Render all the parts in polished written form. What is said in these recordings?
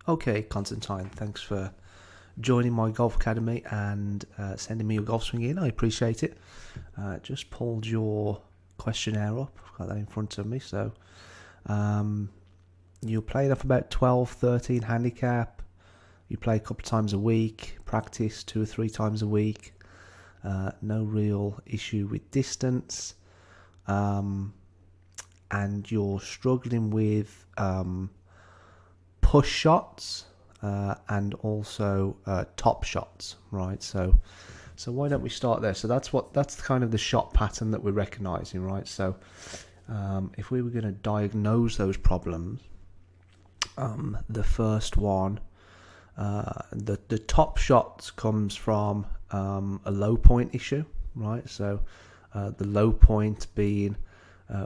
Okay, Constantine, thanks for joining my golf academy and sending me your golf swing in. I appreciate it. Just pulled your questionnaire up. I've got that in front of me. So you're playing off about 12, 13 handicap. You play a couple of times a week, practice 2 or 3 times a week. No real issue with distance. And you're struggling with push shots and also top shots, right? So why don't we start there? So that's kind of the shot pattern that we're recognizing, right? So if we were going to diagnose those problems, the first one, the top shots comes from a low point issue, right? So the low point being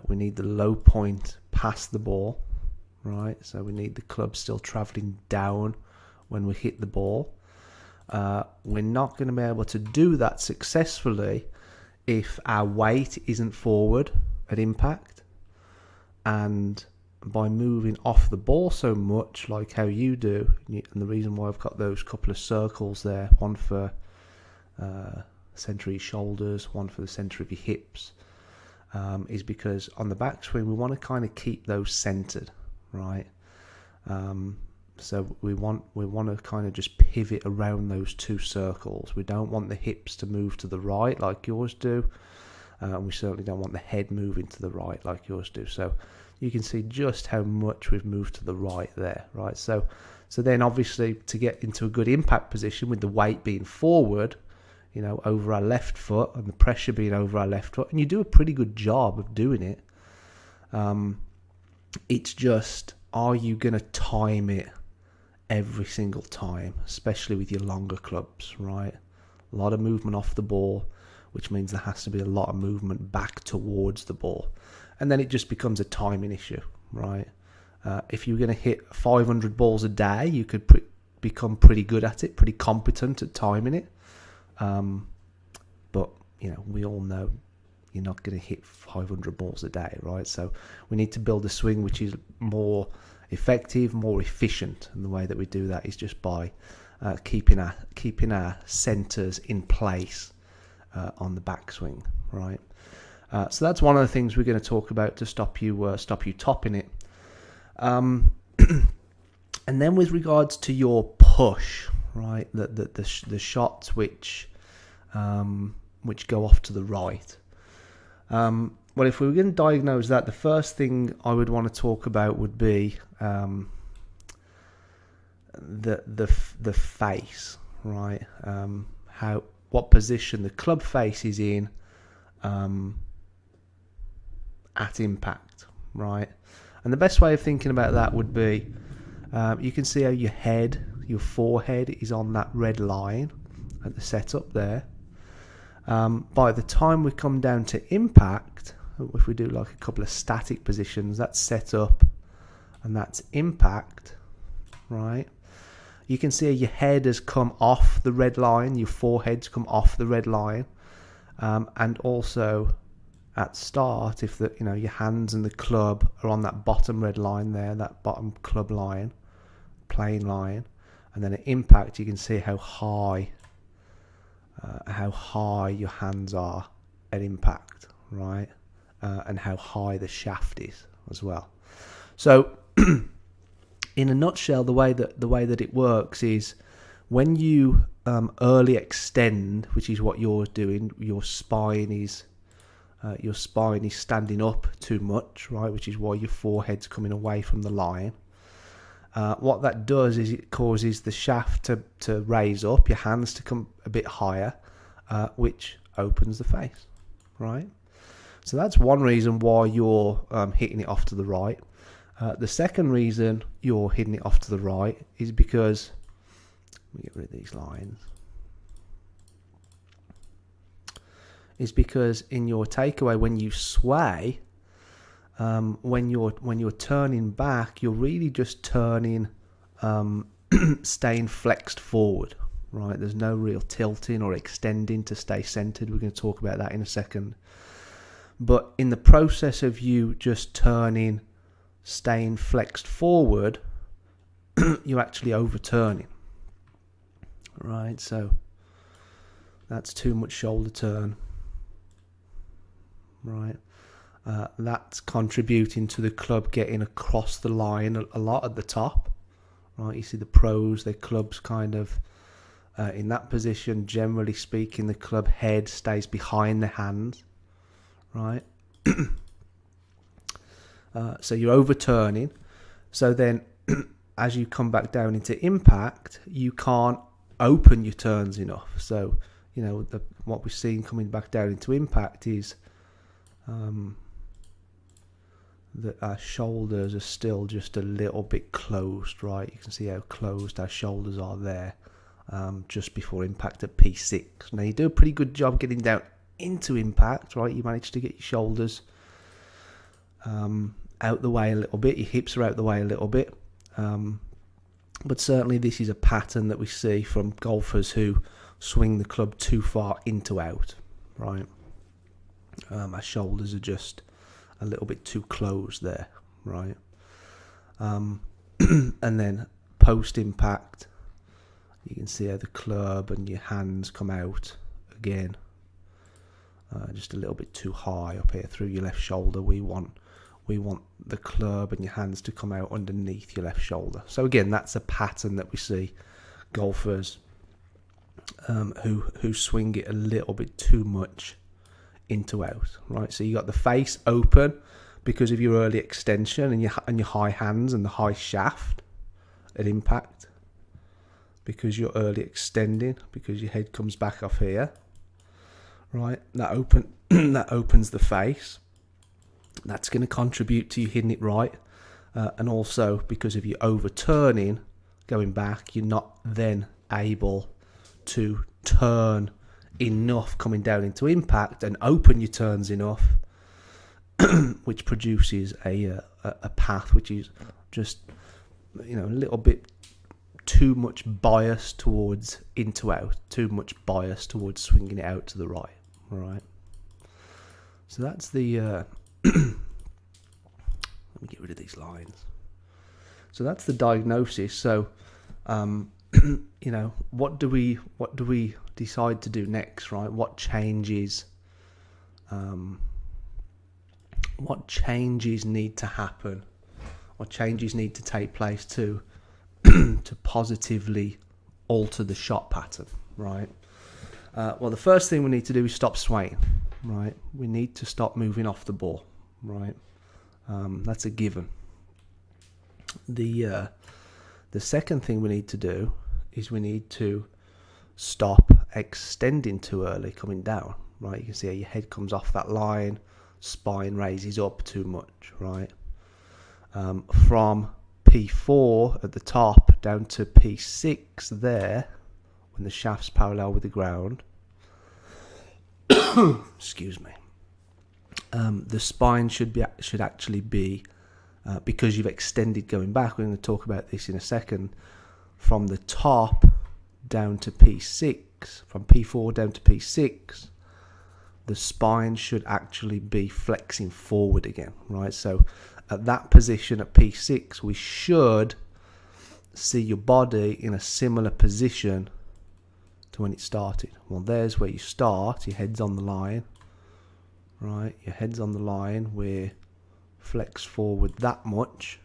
we need the low point past the ball, right? So we need the club still travelling down when we hit the ball. We're not going to be able to do that successfully if our weight isn't forward at impact, and by moving off the ball so much like how you do, and the reason why I've got those couple of circles there, one for centre of your shoulders, one for the centre of your hips, is because on the backswing we want to kind of keep those centered, right? So we want to kind of just pivot around those two circles. We don't want the hips to move to the right like yours do, and we certainly don't want the head moving to the right like yours do. So you can see just how much we've moved to the right there, right? So then obviously to get into a good impact position with the weight being forward, over our left foot and the pressure being over our left foot, and you do a pretty good job of doing it. It's just, are you going to time it every single time, especially with your longer clubs, right? A lot of movement off the ball, which means there has to be a lot of movement back towards the ball. And then it just becomes a timing issue, right? If you're going to hit 500 balls a day, you could become pretty good at it, pretty competent at timing it. But, we all know you're not going to hit 500 balls a day, right? So we need to build a swing which is more effective, more efficient, and the way that we do that is just by keeping our centres in place on the backswing, right? So that's one of the things we're going to talk about to stop you topping it. And then with regards to your push, right, the shots which go off to the right. Well, if we were going to diagnose that, the first thing I would want to talk about would be the face, right? What position the club face is in at impact, right? And the best way of thinking about that would be, you can see how your forehead is on that red line at the setup there. By the time we come down to impact, if we do like a couple of static positions, that's set up and that's impact, right? You can see your head has come off the red line, your forehead's come off the red line, and also at start, if your hands and the club are on that bottom red line there, that bottom club line, plane line, and then at impact you can see how high your hands are at impact, right? And how high the shaft is as well. So in a nutshell, the way that it works is when you early extend, which is what you're doing, your spine is standing up too much, right? Which is why your forehead's coming away from the line. What that does is it causes the shaft to raise up, your hands to come a bit higher, which opens the face, right? So that's one reason why you're hitting it off to the right. The second reason you're hitting it off to the right is because, let me get rid of these lines, is because in your takeaway, when you sway, when you're turning back, you're really just turning, staying flexed forward, right? There's no real tilting or extending to stay centered. We're going to talk about that in a second. But in the process of you just turning, staying flexed forward, you're actually overturning. Right, so that's too much shoulder turn. Right, that's contributing to the club getting across the line a lot at the top. Right, you see the pros, their clubs kind of in that position. Generally speaking, the club head stays behind the hands. Right, so you're overturning. So then, as you come back down into impact, you can't open your turns enough. So, you know, what we're seeing coming back down into impact is that our shoulders are still just a little bit closed, right? You can see how closed our shoulders are there just before impact at P6. Now, you do a pretty good job getting down into impact, right? You manage to get your shoulders out the way a little bit, your hips are out the way a little bit. But certainly this is a pattern that we see from golfers who swing the club too far into out, right? Our shoulders are just a little bit too closed there, right? And then post impact, you can see how the club and your hands come out again, just a little bit too high up here through your left shoulder. We want the club and your hands to come out underneath your left shoulder. So again, that's a pattern that we see golfers who swing it a little bit too much into out, right? So you got the face open because of your early extension and your high hands and the high shaft at impact, because you're early extending, because your head comes back off here, right? That opens the face. That's going to contribute to you hitting it right, and also because of your overturning going back, you're not then able to turn enough coming down into impact and open your turns enough, which produces a path which is just, you know, a little bit too much bias towards into out, too much bias towards swinging it out to the right. All right. So that's the. Let me get rid of these lines. So that's the diagnosis. So, you know, what do we decide to do next, right? What changes need to happen? What changes need to take place to to positively alter the shot pattern, right? Well, the first thing we need to do is stop swaying, right? We need to stop moving off the ball, right? That's a given. The second thing we need to do is we need to stop extending too early coming down, right? You can see how your head comes off that line, spine raises up too much, right? From P4 at the top down to P6 there, when the shaft's parallel with the ground, excuse me, the spine should actually be, because you've extended going back, we're going to talk about this in a second, from the top down to P6, from P4 down to P6, the spine should actually be flexing forward again, right? So at that position at P6, we should see your body in a similar position to when it started. Well, there's where you start, your head's on the line, right? Your head's on the line, we're flexed forward that much,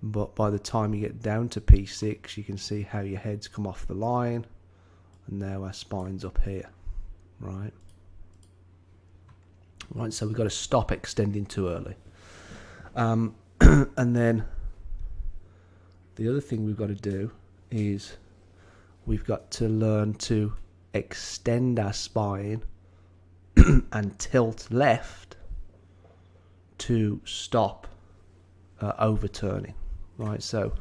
but by the time you get down to P6, you can see how your head's come off the line, and now our spine's up here, right? Right, so we've got to stop extending too early. And then the other thing we've got to do is we've got to learn to extend our spine and tilt left to stop overturning, right? So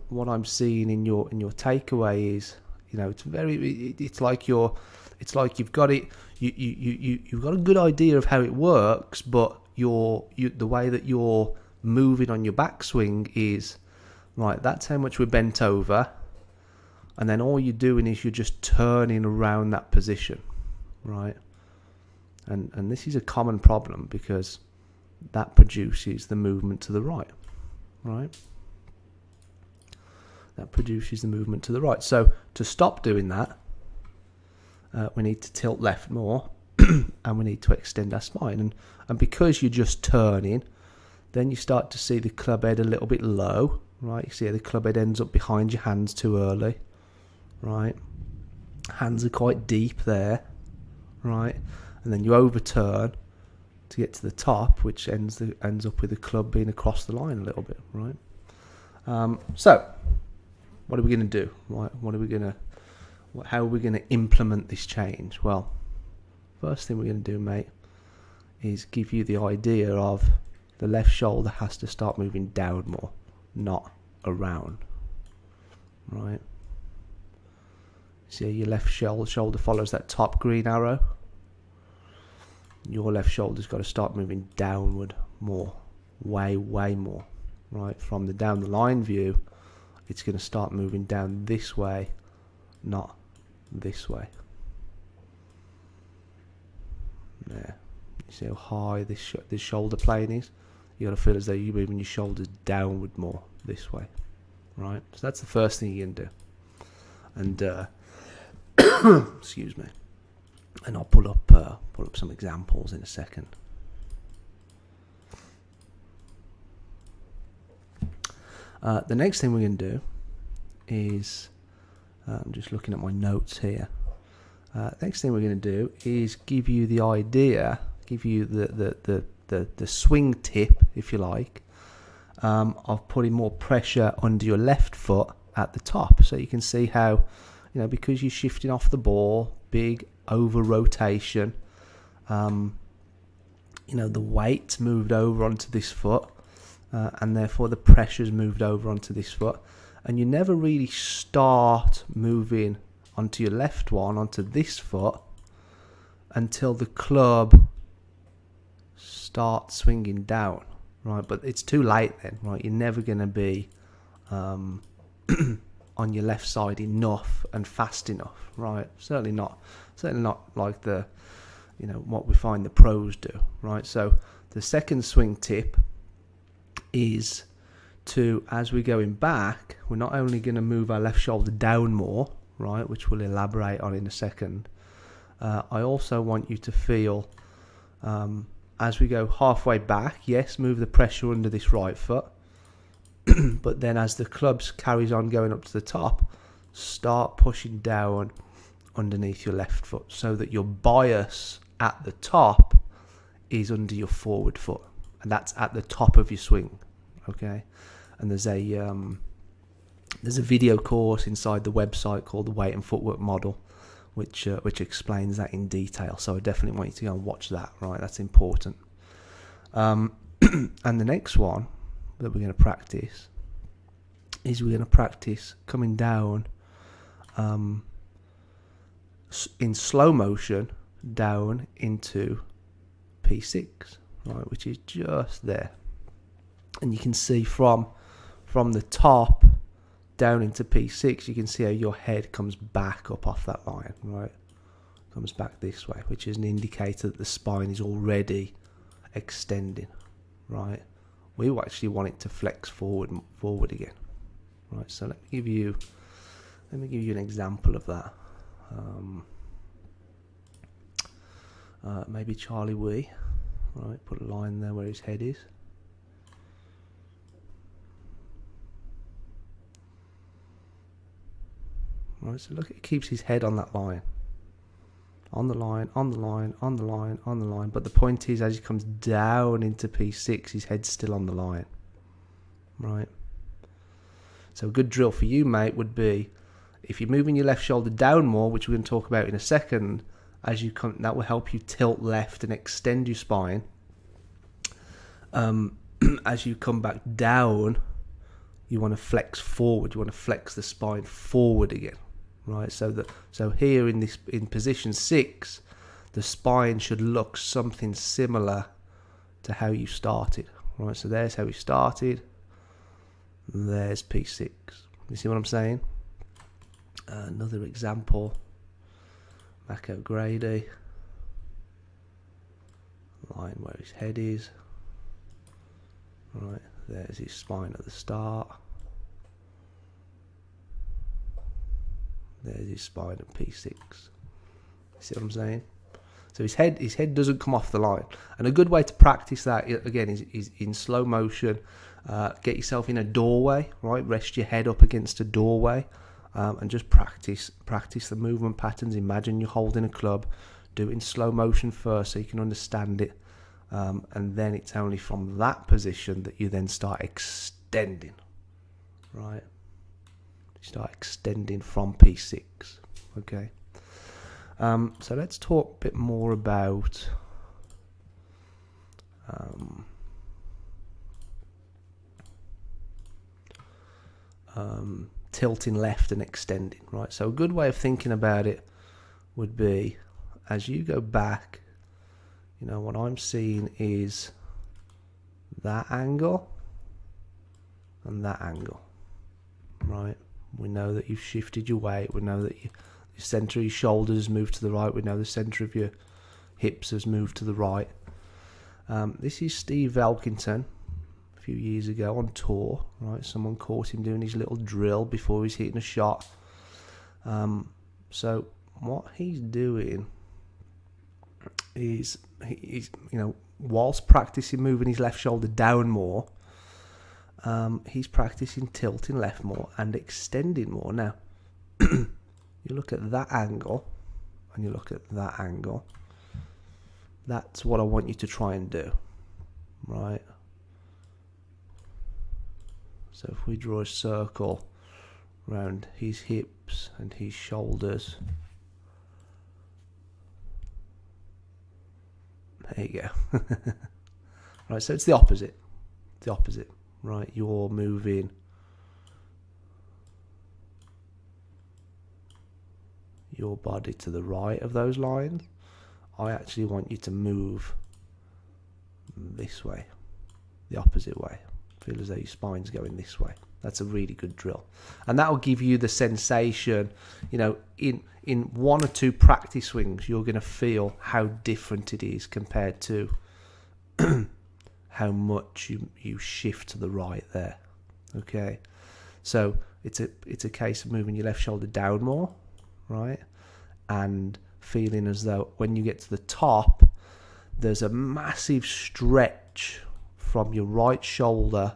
what I'm seeing in your takeaway is, you know, it's like you've got it, you've got a good idea of how it works, but the way that you're moving on your backswing is, right, that's how much we're bent over, and then all you're doing is you're just turning around that position, right? And this is a common problem because that produces the movement to the right, right? that produces the movement to the right. So to stop doing that, we need to tilt left more and we need to extend our spine. And because you're just turning, then you start to see the club head a little bit low, right? You see how the club head ends up behind your hands too early, right? Hands are quite deep there, right? And then you overturn to get to the top, which ends up with the club being across the line a little bit, right? So what are we going to do? Right? How are we going to implement this change? Well, first thing we're going to do, mate, is give you the idea of the left shoulder has to start moving down more, not around, right? See, your left shoulder follows that top green arrow. Your left shoulder's got to start moving downward more, way more, right? From the down the line view, it's going to start moving down this way, not this way. There. You see how high this shoulder plane is? You got to feel as though you're moving your shoulders downward more this way, right? So that's the first thing you can do. And excuse me. And I'll pull up some examples in a second. The next thing we're going to do is, I'm just looking at my notes here. Next thing we're going to do is give you the idea, give you the swing tip, if you like, of putting more pressure under your left foot at the top. So you can see how, because you're shifting off the ball, big over rotation, the weight's moved over onto this foot, and therefore the pressure's moved over onto this foot, and you never really start moving onto your left one, onto this foot, until the club starts swinging down, right? But it's too late then, right? You're never going to be on your left side enough and fast enough, right? Certainly not like the, what we find the pros do, right? So the second swing tip is to, as we're going back, we're not only going to move our left shoulder down more, right, which we'll elaborate on in a second. I also want you to feel, as we go halfway back, yes, move the pressure under this right foot, but then as the club carries on going up to the top, start pushing down underneath your left foot so that your bias at the top is under your forward foot, and that's at the top of your swing, okay? And there's a video course inside the website called the Weight and Footwork Model, which explains that in detail. So I definitely want you to go and watch that, right? That's important. And the next one that we're going to practice is we're going to practice coming down in slow motion down into P6, right, which is just there. And you can see from the top down into P6, you can see how your head comes back up off that line, right? Comes back this way, which is an indicator that the spine is already extending, right? We actually want it to flex forward again, right? So let me give you an example of that. Maybe Charlie Wee, right? Put a line there where his head is. Right, so look, it keeps his head on that line. On the line, on the line, on the line, on the line. But the point is, as he comes down into P6, his head's still on the line. Right? So a good drill for you, mate, would be, if you're moving your left shoulder down more, which we're going to talk about in a second, as you come, that will help you tilt left and extend your spine. As you come back down, you want to flex forward. You want to flex the spine forward again, right? So here in position 6, the spine should look something similar to how you started, right? So there's how we started. There's P6. You see what I'm saying? Another example. Mac O'Grady. Line where his head is. Right, there's his spine at the start. There's his spine at P6. See what I'm saying? So his head doesn't come off the line. And a good way to practice that, again, is in slow motion. Get yourself in a doorway, right? Rest your head up against a doorway, and just practice the movement patterns. Imagine you're holding a club. Do it in slow motion first so you can understand it. And then it's only from that position that you then start extending, right? You start extending from P6, okay? So let's talk a bit more about tilting left and extending, right? So a good way of thinking about it would be, as you go back, you know, what I'm seeing is that angle and that angle, right? We know that you've shifted your weight. We know that the centre of your shoulders has moved to the right. We know the centre of your hips has moved to the right. This is Steve Elkington a few years ago on tour, right? Someone caught him doing his little drill before he's hitting a shot. So what he's doing is he's, you know, whilst practicing moving his left shoulder down more, he's practicing tilting left more and extending more. Now, you look at that angle and you look at that angle. That's what I want you to try and do, right? So if we draw a circle around his hips and his shoulders, there you go. Right, so it's the opposite. The opposite, right? You're moving your body to the right of those lines. I actually want you to move this way, the opposite way. Feel as though your spine's going this way. That's a really good drill. And that will give you the sensation, you know, in one or two practice swings, you're going to feel how different it is compared to how much you shift to the right there. Okay? So it's a case of moving your left shoulder down more, right? And feeling as though when you get to the top, there's a massive stretch from your right shoulder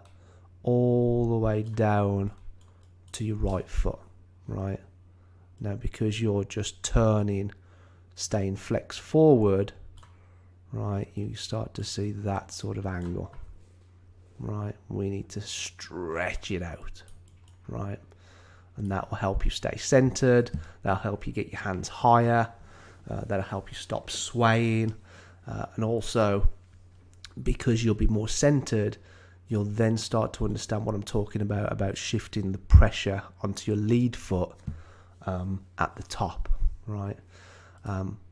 all the way down to your right foot, right? Now, because you're just turning, staying flex forward, right, you start to see that sort of angle, right? We need to stretch it out, right? And that will help you stay centered. That'll help you get your hands higher. That'll help you stop swaying. And also, because you'll be more centered, you'll then start to understand what I'm talking about shifting the pressure onto your lead foot at the top, right?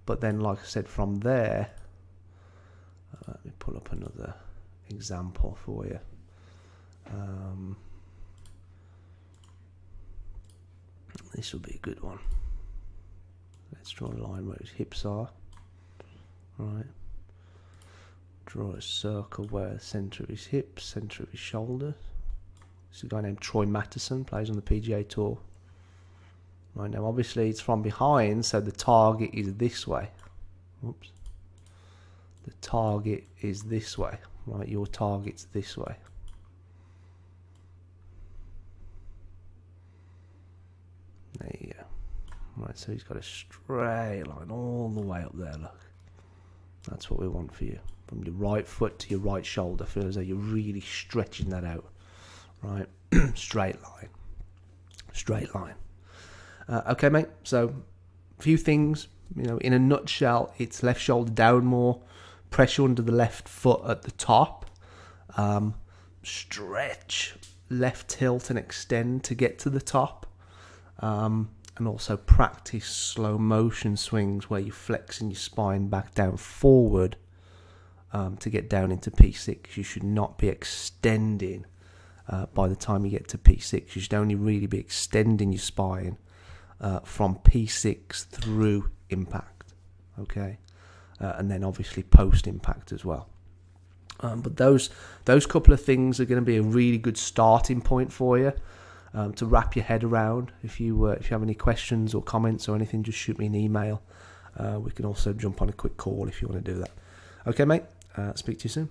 But then, like I said, from there, let me pull up another example for you. This will be a good one. Let's draw a line where his hips are, right? Draw a circle where the centre of his hips, centre of his shoulders. This is a guy named Troy Mattison, plays on the PGA Tour. Right, now obviously it's from behind, so the target is this way. Oops. The target is this way, right? Your target's this way. There you go. Right, so he's got a straight line all the way up there, look. That's what we want for you. From your right foot to your right shoulder. Feel as though you're really stretching that out. Right? Straight line. Straight line. Okay, mate. So, a few things. You know, in a nutshell, it's left shoulder down more. Pressure under the left foot at the top. Stretch. Left tilt and extend to get to the top. And also practice slow motion swings where you're flexing your spine back down forward to get down into P6. You should not be extending by the time you get to P6. You should only really be extending your spine from P6 through impact, okay? And then obviously post impact as well. But those couple of things are going to be a really good starting point for you. to wrap your head around. If you have any questions or comments or anything, just shoot me an email. We can also jump on a quick call if you want to do that. Okay, mate. Speak to you soon.